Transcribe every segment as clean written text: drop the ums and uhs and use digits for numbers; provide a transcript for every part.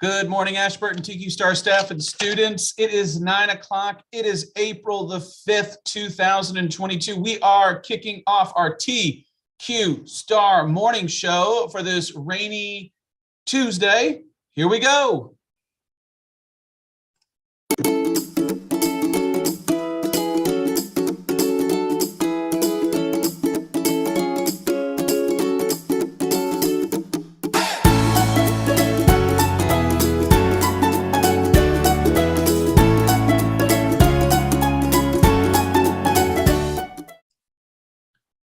Good morning, Ashburton TQ Star staff and students. It is 9 o'clock. It is April the 5th, 2022. We are kicking off our TQ Star morning show for this rainy Tuesday. Here we go.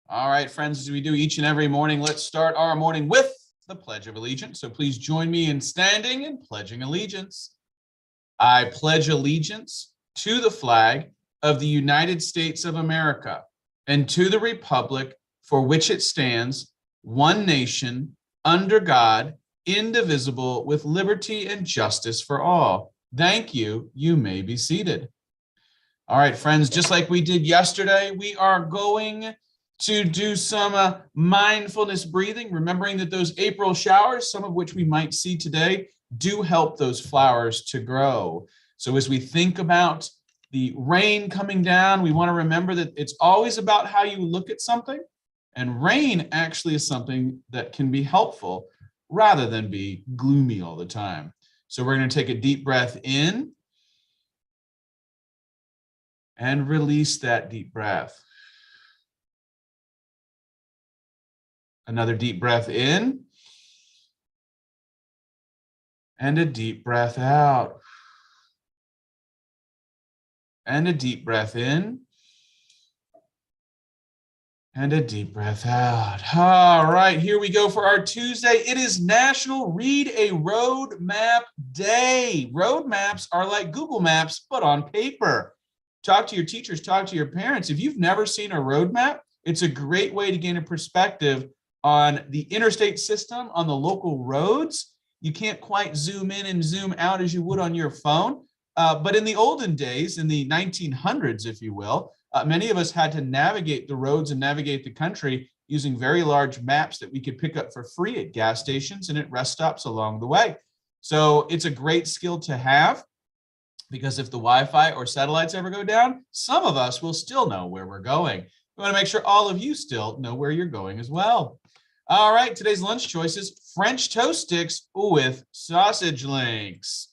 All right, friends, as we do each and every morning, let's start our morning with the Pledge of Allegiance. So please join me in standing and pledging allegiance. I pledge allegiance to the flag of the United States of America and to the republic for which it stands, one nation, under God, indivisible, with liberty and justice for all. Thank you. You may be seated. All right, friends, just like we did yesterday, we are going to do some mindfulness breathing, remembering that those April showers, some of which we might see today, do help those flowers to grow. So as we think about the rain coming down, we want to remember that it's always about how you look at something, and rain actually is something that can be helpful rather than be gloomy all the time. So we're going to take a deep breath in and release that deep breath. Another deep breath in and a deep breath out. And a deep breath in and a deep breath out. All right, here we go for our Tuesday. It is National Read a Road Map Day. Road maps are like Google Maps, but on paper. Talk to your teachers, talk to your parents. If you've never seen a road map, it's a great way to gain a perspective on the interstate system, on the local roads. You can't quite zoom in and zoom out as you would on your phone. But in the olden days, in the 1900s, if you will, many of us had to navigate the roads and navigate the country using very large maps that we could pick up for free at gas stations and at rest stops along the way. So it's a great skill to have, because if the Wi-Fi or satellites ever go down, some of us will still know where we're going. We want to make sure all of you still know where you're going as well. All right, today's lunch choices: French toast sticks with sausage links.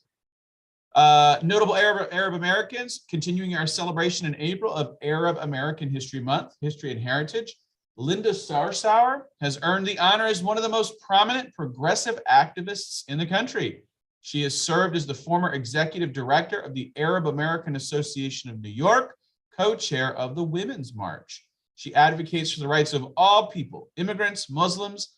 Notable Arab Americans, continuing our celebration in April of Arab American History Month, History and Heritage. Linda Sarsour has earned the honor as one of the most prominent progressive activists in the country. She has served as the former executive director of the Arab American Association of New York, co-chair of the Women's March. She advocates for the rights of all people: immigrants, Muslims,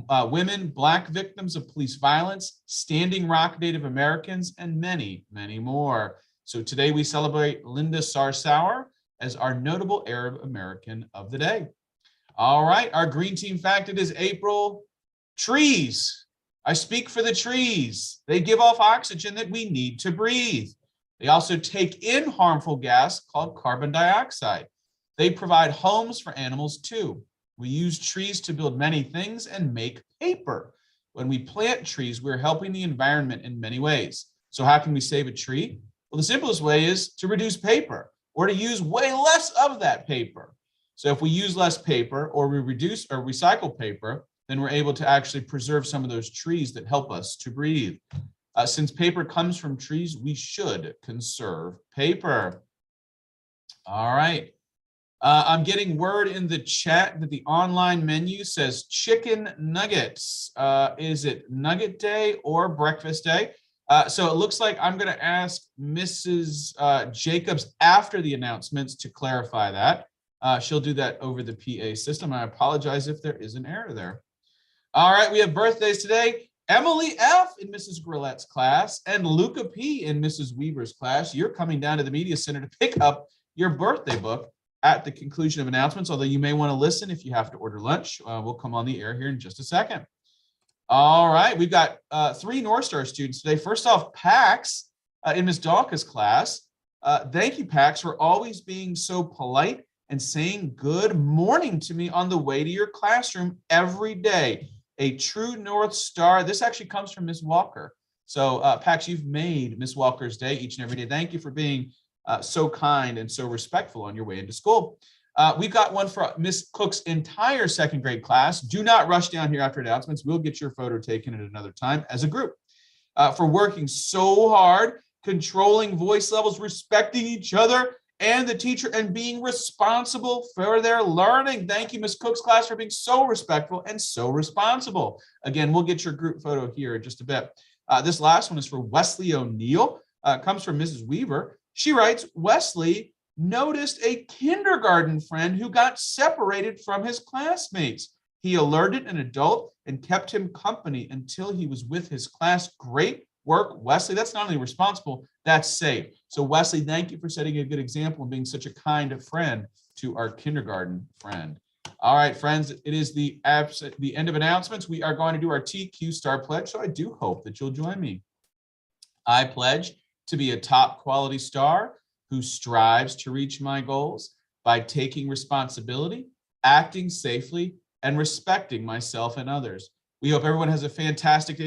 women, Black victims of police violence, Standing Rock Native Americans, and many, many more. So today we celebrate Linda Sarsour as our notable Arab American of the day. All right, our green team fact: it is April. Trees. I speak for the trees. They give off oxygen that we need to breathe. They also take in harmful gas called carbon dioxide. They provide homes for animals too. We use trees to build many things and make paper. When we plant trees, we're helping the environment in many ways. So how can we save a tree? Well, the simplest way is to reduce paper, or to use way less of that paper. So if we use less paper, or we reduce or recycle paper, then we're able to actually preserve some of those trees that help us to breathe. Since paper comes from trees, we should conserve paper. All right. I'm getting word in the chat that the online menu says chicken nuggets. Is it nugget day or breakfast day? So it looks like I'm going to ask Mrs. Jacobs after the announcements to clarify that. She'll do that over the PA system. I apologize if there is an error there. All right, we have birthdays today. Emily F. in Mrs. Grillette's class and Luca P. in Mrs. Weaver's class. You're coming down to the Media Center to pick up your birthday book at the conclusion of announcements, although you may want to listen if you have to order lunch. We'll come on the air here in just a second. All right, we've got 3 North Star students today. First off, Pax in Ms. Dawka's class. Thank you, Pax, for always being so polite and saying good morning to me on the way to your classroom every day. A true North Star. This actually comes from Ms. Walker. So Pax, you've made Miss Walker's day each and every day. Thank you for being so kind and so respectful on your way into school. We've got one for Miss Cook's entire second grade class. Do not rush down here after announcements. We'll get your photo taken at another time as a group. For working so hard, controlling voice levels, respecting each other and the teacher, and being responsible for their learning. Thank you, Miss Cook's class, for being so respectful and so responsible. Again, we'll get your group photo here in just a bit. This last one is for Wesley O'Neill. Comes from Mrs. Weaver. She writes, Wesley noticed a kindergarten friend who got separated from his classmates. He alerted an adult and kept him company until he was with his class. Great work, Wesley. That's not only responsible, that's safe. So Wesley, thank you for setting a good example and being such a kind friend to our kindergarten friend. All right, friends, it is the end of announcements. We are going to do our TQ Star Pledge, so I do hope that you'll join me. I pledge to be a top quality star who strives to reach my goals by taking responsibility, acting safely, and respecting myself and others. We hope everyone has a fantastic day.